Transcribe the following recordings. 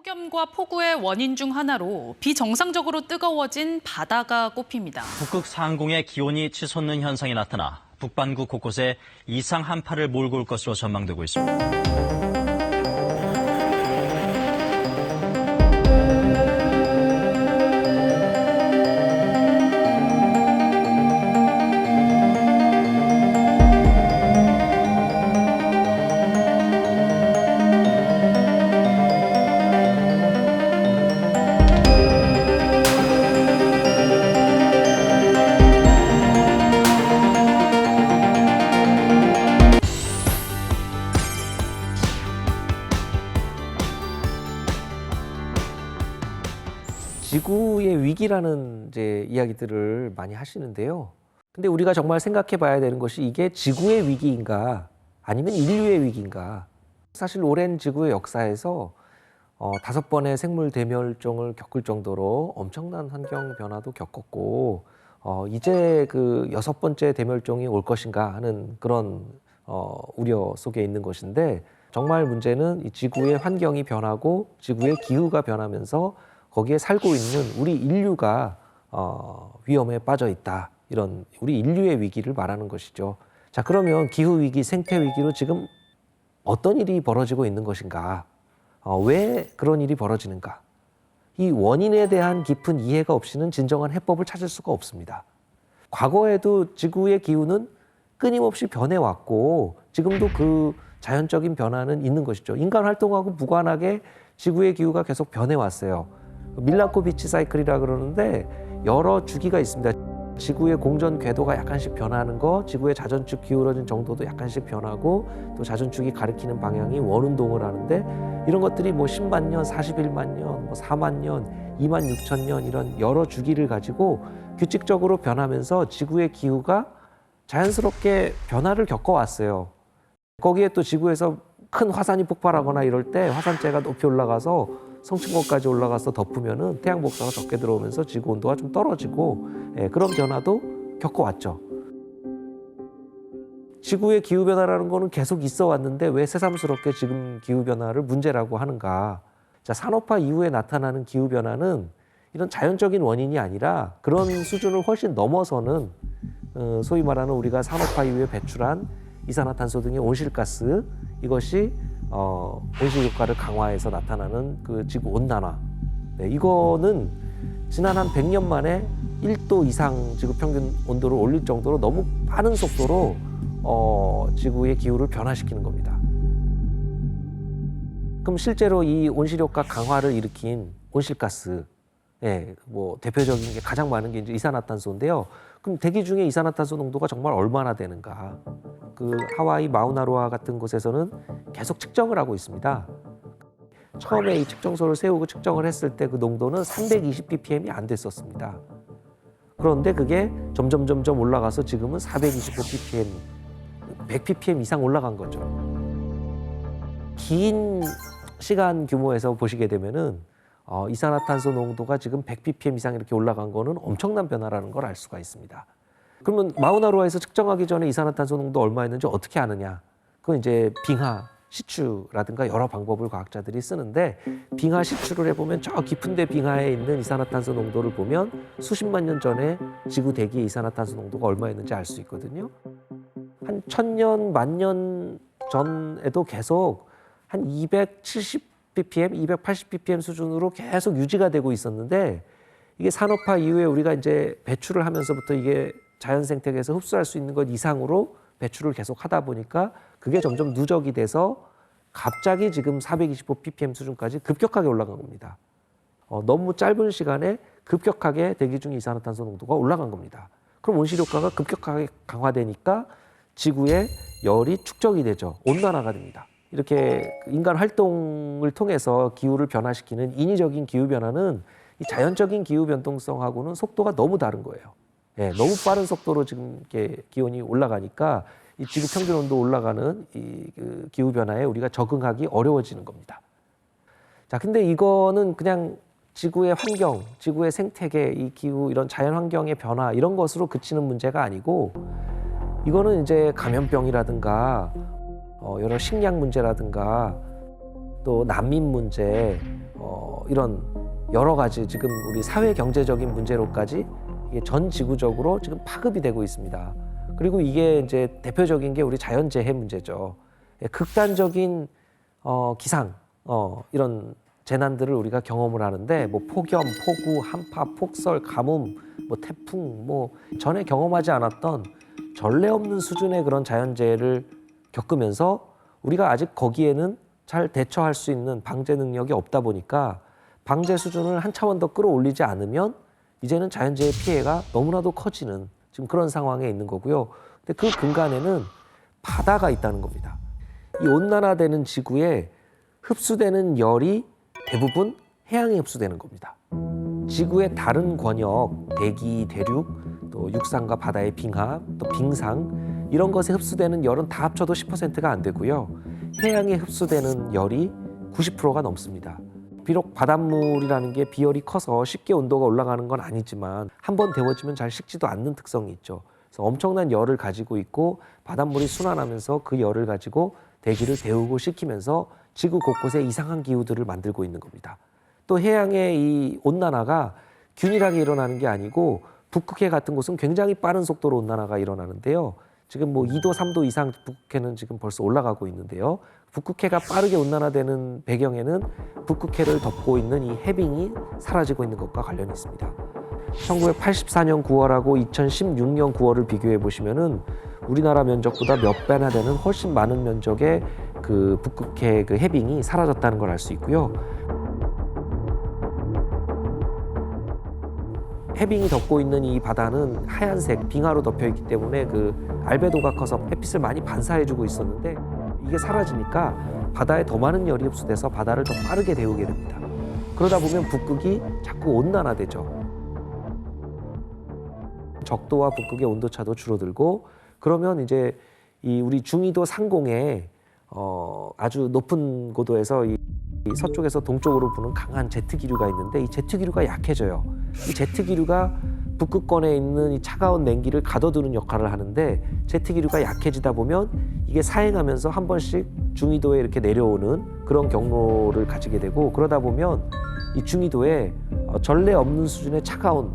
폭염과 폭우의 원인 중 하나로 비정상적으로 뜨거워진 바다가 꼽힙니다. 북극 상공의 기온이 치솟는 현상이 나타나 북반구 곳곳에 이상 한파를 몰고 올 것으로 전망되고 있습니다. 지구의 위기라는 이제 이야기들을 많이 하시는데요. 근데 우리가 정말 생각해 봐야 되는 것이 이게 지구의 위기인가 아니면 인류의 위기인가. 사실 오랜 지구의 역사에서 5번의 생물 대멸종을 겪을 정도로 엄청난 환경 변화도 겪었고 이제 그 6번째 대멸종이 올 것인가 하는 그런 우려 속에 있는 것인데, 정말 문제는 이 지구의 환경이 변하고 지구의 기후가 변하면서 거기에 살고 있는 우리 인류가 위험에 빠져 있다. 이런 우리 인류의 위기를 말하는 것이죠. 자, 그러면 기후위기, 생태위기로 지금 어떤 일이 벌어지고 있는 것인가? 왜 그런 일이 벌어지는가? 이 원인에 대한 깊은 이해가 없이는 진정한 해법을 찾을 수가 없습니다. 과거에도 지구의 기후는 끊임없이 변해왔고 지금도 그 자연적인 변화는 있는 것이죠. 인간 활동하고 무관하게 지구의 기후가 계속 변해왔어요. 밀란코비치 사이클이라 그러는데 여러 주기가 있습니다. 지구의 공전 궤도가 약간씩 변하는 거, 지구의 자전축 기울어진 정도도 약간씩 변하고, 또 자전축이 가리키는 방향이 원운동을 하는데, 이런 것들이 뭐 10만 년, 41만 년, 뭐 4만 년, 2만 6천 년 이런 여러 주기를 가지고 규칙적으로 변하면서 지구의 기후가 자연스럽게 변화를 겪어왔어요. 거기에 또 지구에서 큰 화산이 폭발하거나 이럴 때 화산재가 높이 올라가서 성층권까지 올라가서 덮으면은 태양 복사가 적게 들어오면서 지구 온도가 좀 떨어지고, 그런 변화도 겪어왔죠. 지구의 기후 변화라는 거는 계속 있어 왔는데 왜 새삼스럽게 지금 기후 변화를 문제라고 하는가? 자, 산업화 이후에 나타나는 기후 변화는 이런 자연적인 원인이 아니라 그런 수준을 훨씬 넘어서는 소위 말하는 우리가 산업화 이후에 배출한 이산화탄소 등의 온실가스, 이것이 온실 효과를 강화해서 나타나는 그 지구 온난화. 네, 이거는 지난 한 100년 만에 1도 이상 지구 평균 온도를 올릴 정도로 너무 빠른 속도로 지구의 기후를 변화시키는 겁니다. 그럼 실제로 이 온실 효과 강화를 일으킨 온실가스, 뭐 대표적인 게 가장 많은 게 이제 이산화탄소인데요. 그럼 대기 중에 이산화탄소 농도가 정말 얼마나 되는가? 그 하와이 마우나로아 같은 곳에서는 계속 측정을 하고 있습니다. 처음에 이 측정소를 세우고 측정을 했을 때 그 농도는 320ppm이 안 됐었습니다. 그런데 그게 점점 올라가서 지금은 425ppm, 100ppm 이상 올라간 거죠. 긴 시간 규모에서 보시게 되면은 이산화탄소 농도가 지금 100ppm 이상 이렇게 올라간 거는 엄청난 변화라는 걸 알 수가 있습니다. 그러면 마우나로아에서 측정하기 전에 이산화탄소 농도 얼마였는지 어떻게 아느냐? 그건 이제 빙하 시추라든가 여러 방법을 과학자들이 쓰는데, 빙하 시추를 해보면 저 깊은 데 빙하에 있는 이산화탄소 농도를 보면 수십만 년 전에 지구 대기의 이산화탄소 농도가 얼마였는지 알 수 있거든요. 한 1000년, 10,000년 전에도 계속 한 270ppm, 280ppm 수준으로 계속 유지가 되고 있었는데, 이게 산업화 이후에 우리가 이제 배출을 하면서부터 이게 자연 생태계에서 흡수할 수 있는 것 이상으로 배출을 계속 하다 보니까 그게 점점 누적이 돼서 갑자기 지금 425ppm 수준까지 급격하게 올라간 겁니다. 너무 짧은 시간에 급격하게 대기 중 이산화탄소 농도가 올라간 겁니다. 그럼 온실 효과가 급격하게 강화되니까 지구의 열이 축적이 되죠. 온난화가 됩니다. 이렇게 인간 활동을 통해서 기후를 변화시키는 인위적인 기후 변화는 이 자연적인 기후 변동성하고는 속도가 너무 다른 거예요. 너무 빠른 속도로 지금 이렇게 기온이 올라가니까 이 지구 평균 온도 올라가는 그 기후 변화에 우리가 적응하기 어려워지는 겁니다. 자, 근데 이거는 그냥 지구의 환경, 지구의 생태계, 이 기후 이런 자연 환경의 변화 이런 것으로 그치는 문제가 아니고, 이거는 이제 감염병이라든가 여러 식량 문제라든가 또 난민 문제, 이런 여러 가지 지금 우리 사회 경제적인 문제로까지 이게 전 지구적으로 지금 파급이 되고 있습니다. 그리고 이게 이제 대표적인 게 우리 자연재해 문제죠. 극단적인 기상 이런 재난들을 우리가 경험을 하는데 뭐 폭염, 폭우, 한파, 폭설, 가뭄, 뭐 태풍, 뭐 전에 경험하지 않았던 전례 없는 수준의 그런 자연재해를 겪으면서 우리가 아직 거기에는 잘 대처할 수 있는 방제 능력이 없다 보니까 방제 수준을 한 차원 더 끌어올리지 않으면 이제는 자연재해 피해가 너무나도 커지는 지금 그런 상황에 있는 거고요. 근데 그 근간에는 바다가 있다는 겁니다. 이 온난화되는 지구에 흡수되는 열이 대부분 해양에 흡수되는 겁니다. 지구의 다른 권역, 대기, 대륙, 또 육상과 바다의 빙하, 또 빙상 이런 것에 흡수되는 열은 다 합쳐도 10%가 안 되고요. 해양에 흡수되는 열이 90%가 넘습니다. 비록 바닷물이라는 게 비열이 커서 쉽게 온도가 올라가는 건 아니지만 한번 데워지면 잘 식지도 않는 특성이 있죠. 그래서 엄청난 열을 가지고 있고 바닷물이 순환하면서 그 열을 가지고 대기를 데우고 식히면서 지구 곳곳에 이상한 기후들을 만들고 있는 겁니다. 또 해양의 이 온난화가 균일하게 일어나는 게 아니고 북극해 같은 곳은 굉장히 빠른 속도로 온난화가 일어나는데요. 지금 뭐 2도, 3도 이상 북극해는 지금 벌써 올라가고 있는데요. 북극해가 빠르게 온난화되는 배경에는 북극해를 덮고 있는 이 해빙이 사라지고 있는 것과 관련이 있습니다. 1984년 9월하고 2016년 9월을 비교해 보시면은 우리나라 면적보다 몇 배나 되는 훨씬 많은 면적의 그 북극해 그 해빙이 사라졌다는 걸 알 수 있고요. 해빙이 덮고 있는 이 바다는 하얀색 빙하로 덮여 있기 때문에 그 알베도가 커서 햇빛을 많이 반사해주고 있었는데 이게 사라지니까 바다에 더 많은 열이 흡수돼서 바다를 더 빠르게 데우게 됩니다. 그러다 보면 북극이 자꾸 온난화되죠. 적도와 북극의 온도차도 줄어들고 그러면 이제 이 우리 중위도 상공에 아주 높은 고도에서 이 서쪽에서 동쪽으로 부는 강한 제트 기류가 있는데 이 제트 기류가 약해져요. 이 제트 기류가 북극권에 있는 이 차가운 냉기를 가둬두는 역할을 하는데 제트 기류가 약해지다 보면 이게 사행하면서 한 번씩 중위도에 이렇게 내려오는 그런 경로를 가지게 되고 그러다 보면 이 중위도에 전례 없는 수준의 차가운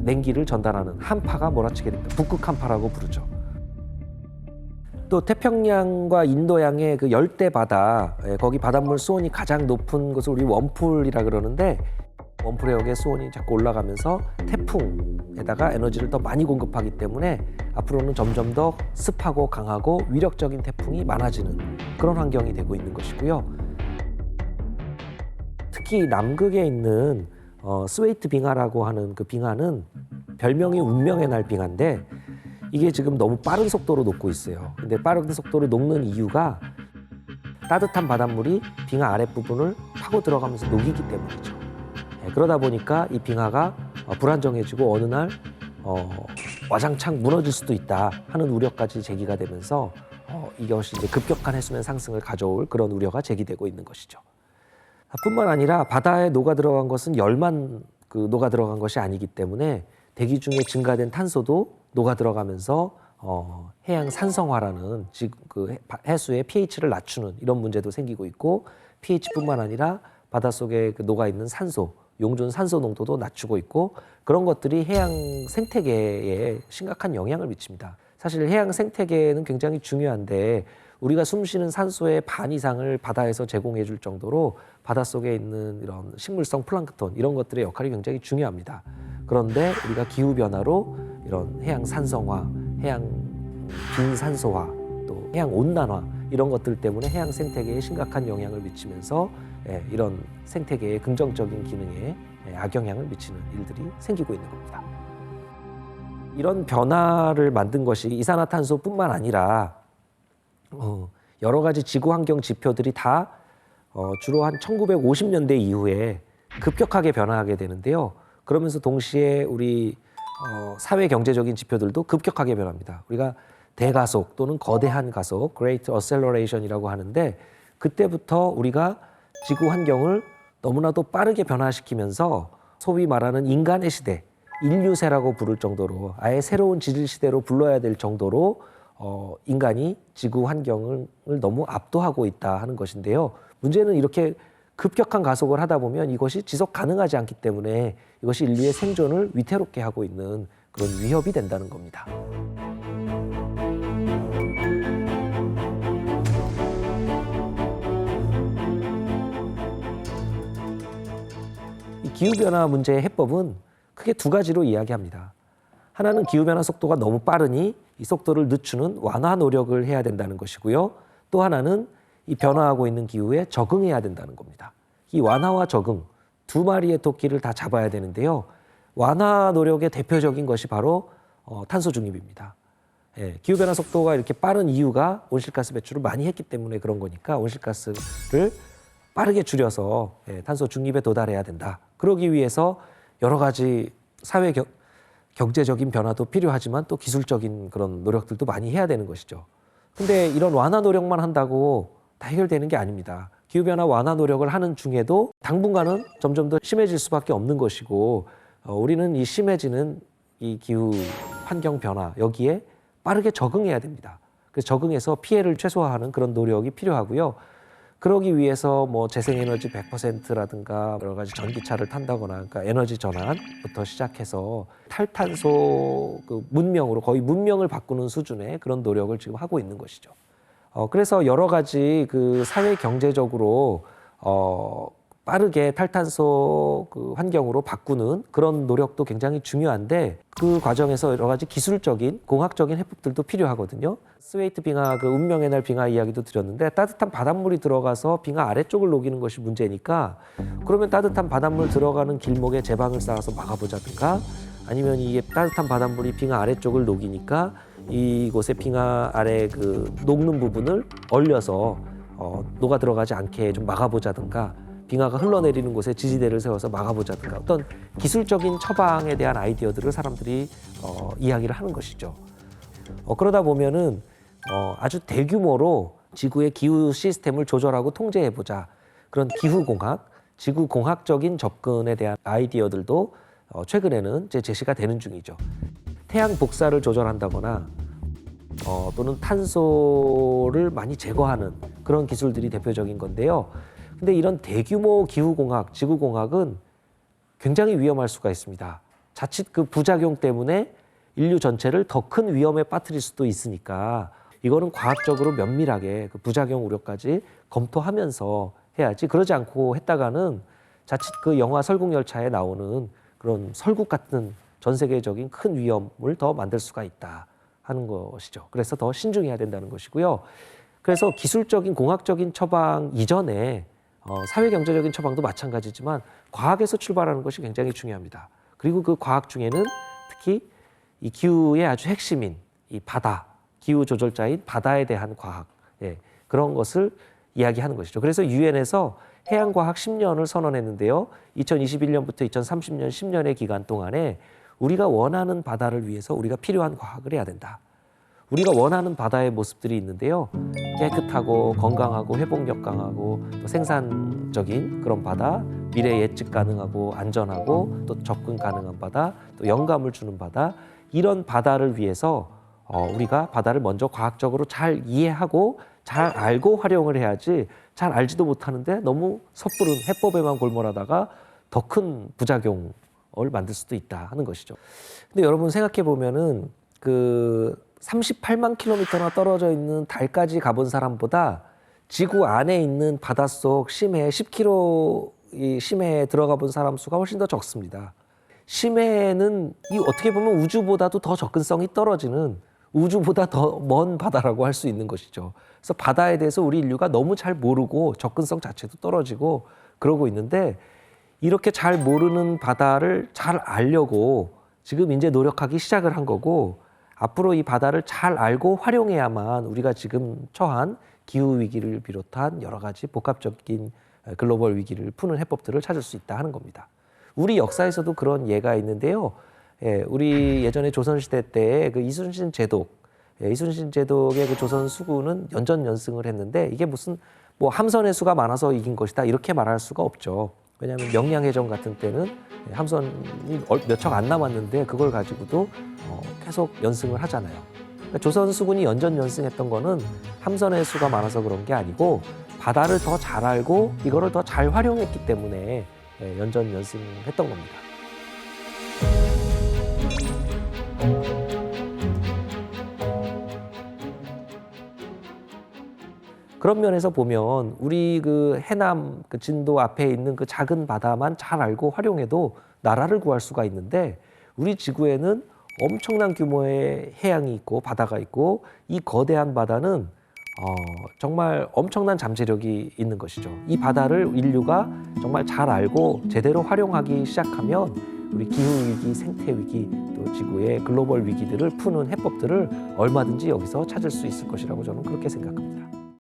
냉기를 전달하는 한파가 몰아치게 됩니다. 북극 한파라고 부르죠. 또 태평양과 인도양의 그 열대 바다, 거기 바닷물 수온이 가장 높은 곳을 우리 웜풀이라 그러는데 웜풀 해역의 수온이 자꾸 올라가면서 태풍에다가 에너지를 더 많이 공급하기 때문에 앞으로는 점점 더 습하고 강하고 위력적인 태풍이 많아지는 그런 환경이 되고 있는 것이고요. 특히 남극에 있는 스웨이트 빙하라고 하는 그 빙하는 별명이 운명의 날 빙하인데 이게 지금 너무 빠른 속도로 녹고 있어요. 근데 빠른 속도로 녹는 이유가 따뜻한 바닷물이 빙하 아랫부분을 파고 들어가면서 녹이기 때문이죠. 그러다 보니까 이 빙하가 불안정해지고 어느 날 와장창 무너질 수도 있다 하는 우려까지 제기가 되면서 이것이 이제 급격한 해수면 상승을 가져올 그런 우려가 제기되고 있는 것이죠. 뿐만 아니라 바다에 녹아 들어간 것은 열만 녹아 들어간 것이 아니기 때문에 대기 중에 증가된 탄소도 녹아 들어가면서 해양 산성화라는 그 해수의 pH를 낮추는 이런 문제도 생기고 있고 pH뿐만 아니라 바닷속에 그 녹아 있는 산소, 용존 산소 농도도 낮추고 있고 그런 것들이 해양 생태계에 심각한 영향을 미칩니다. 사실 해양 생태계는 굉장히 중요한데 우리가 숨쉬는 산소의 반 이상을 바다에서 제공해 줄 정도로 바닷속에 있는 이런 식물성 플랑크톤 이런 것들의 역할이 굉장히 중요합니다. 그런데 우리가 기후변화로 이런 해양 산성화, 해양 빈산소화, 또 해양 온난화 이런 것들 때문에 해양 생태계에 심각한 영향을 미치면서 이런 생태계의 긍정적인 기능에 악영향을 미치는 일들이 생기고 있는 겁니다. 이런 변화를 만든 것이 이산화탄소뿐만 아니라 여러 가지 지구 환경 지표들이 다 주로 한 1950년대 이후에 급격하게 변화하게 되는데요. 그러면서 동시에 우리 사회 경제적인 지표들도 급격하게 변합니다. 우리가 대가속 또는 거대한 가속, Great Acceleration이라고 하는데 그때부터 우리가 지구 환경을 너무나도 빠르게 변화시키면서 소위 말하는 인간의 시대, 인류세라고 부를 정도로 아예 새로운 지질 시대로 불러야 될 정도로 인간이 지구 환경을 너무 압도하고 있다 하는 것인데요. 문제는 이렇게 급격한 가속을 하다 보면 이것이 지속 가능하지 않기 때문에 이것이 인류의 생존을 위태롭게 하고 있는 그런 위협이 된다는 겁니다. 이 기후변화 문제의 해법은 크게 두 가지로 이야기합니다. 하나는 기후변화 속도가 너무 빠르니 이 속도를 늦추는 완화 노력을 해야 된다는 것이고요. 또 하나는 이 변화하고 있는 기후에 적응해야 된다는 겁니다. 이 완화와 적응, 두 마리의 토끼를 다 잡아야 되는데요. 완화 노력의 대표적인 것이 바로 탄소 중립입니다. 예, 기후변화 속도가 이렇게 빠른 이유가 온실가스 배출을 많이 했기 때문에 그런 거니까 온실가스를 빠르게 줄여서 탄소 중립에 도달해야 된다. 그러기 위해서 여러 가지 사회 경제적인 변화도 필요하지만 또 기술적인 그런 노력들도 많이 해야 되는 것이죠. 근데 이런 완화 노력만 한다고 다 해결되는 게 아닙니다. 기후변화 완화 노력을 하는 중에도 당분간은 점점 더 심해질 수밖에 없는 것이고 우리는 이 심해지는 이 기후 환경 변화 여기에 빠르게 적응해야 됩니다. 그래서 적응해서 피해를 최소화하는 그런 노력이 필요하고요. 그러기 위해서 뭐 재생에너지 100%라든가 여러 가지 전기차를 탄다거나 그러니까 에너지 전환부터 시작해서 탈탄소 그 문명으로 거의 문명을 바꾸는 수준의 그런 노력을 지금 하고 있는 것이죠. 그래서 여러 가지 그 사회 경제적으로 빠르게 탈탄소 그 환경으로 바꾸는 그런 노력도 굉장히 중요한데 그 과정에서 여러 가지 기술적인 공학적인 해법들도 필요하거든요. 스웨이트 빙하 그 운명의 날 빙하 이야기도 드렸는데 따뜻한 바닷물이 들어가서 빙하 아래쪽을 녹이는 것이 문제니까 그러면 따뜻한 바닷물 들어가는 길목에 제방을 쌓아서 막아보자든가 아니면 이게 따뜻한 바닷물이 빙하 아래쪽을 녹이니까 이곳에 빙하 아래 그 녹는 부분을 얼려서 녹아 들어가지 않게 좀 막아보자든가 빙하가 흘러내리는 곳에 지지대를 세워서 막아보자든가 어떤 기술적인 처방에 대한 아이디어들을 사람들이 이야기를 하는 것이죠. 그러다 보면은 아주 대규모로 지구의 기후 시스템을 조절하고 통제해보자 그런 기후공학, 지구공학적인 접근에 대한 아이디어들도 최근에는 이제 제시가 되는 중이죠. 태양 복사를 조절한다거나 또는 탄소를 많이 제거하는 그런 기술들이 대표적인 건데요. 근데 이런 대규모 기후공학, 지구공학은 굉장히 위험할 수가 있습니다. 자칫 그 부작용 때문에 인류 전체를 더 큰 위험에 빠뜨릴 수도 있으니까 이거는 과학적으로 면밀하게 그 부작용 우려까지 검토하면서 해야지 그러지 않고 했다가는 자칫 그 영화 설국열차에 나오는 그런 설국 같은 전 세계적인 큰 위험을 더 만들 수가 있다 하는 것이죠. 그래서 더 신중해야 된다는 것이고요. 그래서 기술적인 공학적인 처방 이전에 사회 경제적인 처방도 마찬가지지만 과학에서 출발하는 것이 굉장히 중요합니다. 그리고 그 과학 중에는 특히 이 기후의 아주 핵심인 이 바다, 기후 조절자인 바다에 대한 과학, 그런 것을 이야기하는 것이죠. 그래서 유엔에서 해양과학 10년을 선언했는데요. 2021년부터 2030년 10년의 기간 동안에 우리가 원하는 바다를 위해서 우리가 필요한 과학을 해야 된다. 우리가 원하는 바다의 모습들이 있는데요. 깨끗하고 건강하고 회복력 강하고 또 생산적인 그런 바다, 미래 예측 가능하고 안전하고 또 접근 가능한 바다, 또 영감을 주는 바다, 이런 바다를 위해서 우리가 바다를 먼저 과학적으로 잘 이해하고 잘 알고 활용을 해야지 잘 알지도 못하는데 너무 섣부른 해법에만 골몰하다가 더 큰 부작용을 만들 수도 있다 하는 것이죠. 근데 여러분 생각해 보면은 그 38만 킬로미터나 떨어져 있는 달까지 가본 사람보다 지구 안에 있는 바닷속 심해 10km 이 심해에 들어가 본 사람 수가 훨씬 더 적습니다. 심해는 이 어떻게 보면 우주보다도 더 접근성이 떨어지는 우주보다 더 먼 바다라고 할 수 있는 것이죠. 그래서 바다에 대해서 우리 인류가 너무 잘 모르고 접근성 자체도 떨어지고 그러고 있는데 이렇게 잘 모르는 바다를 잘 알려고 지금 이제 노력하기 시작을 한 거고 앞으로 이 바다를 잘 알고 활용해야만 우리가 지금 처한 기후 위기를 비롯한 여러 가지 복합적인 글로벌 위기를 푸는 해법들을 찾을 수 있다 하는 겁니다. 우리 역사에서도 그런 예가 있는데요. 우리 예전에 조선시대 때 그 이순신 제독, 이순신 제독의 그 조선 수군은 연전연승을 했는데 이게 무슨 뭐 함선의 수가 많아서 이긴 것이다 이렇게 말할 수가 없죠. 왜냐하면 명량해전 같은 때는 함선이 몇 척 안 남았는데 그걸 가지고도 계속 연승을 하잖아요. 그러니까 조선 수군이 연전연승했던 거는 함선의 수가 많아서 그런 게 아니고 바다를 더 잘 알고 이거를 더 잘 활용했기 때문에 연전연승했던 겁니다. 그런 면에서 보면 우리 그 해남 그 진도 앞에 있는 그 작은 바다만 잘 알고 활용해도 나라를 구할 수가 있는데 우리 지구에는 엄청난 규모의 해양이 있고 바다가 있고 이 거대한 바다는 정말 엄청난 잠재력이 있는 것이죠. 이 바다를 인류가 정말 잘 알고 제대로 활용하기 시작하면 우리 기후위기, 생태위기, 또 지구의 글로벌 위기들을 푸는 해법들을 얼마든지 여기서 찾을 수 있을 것이라고 저는 그렇게 생각합니다.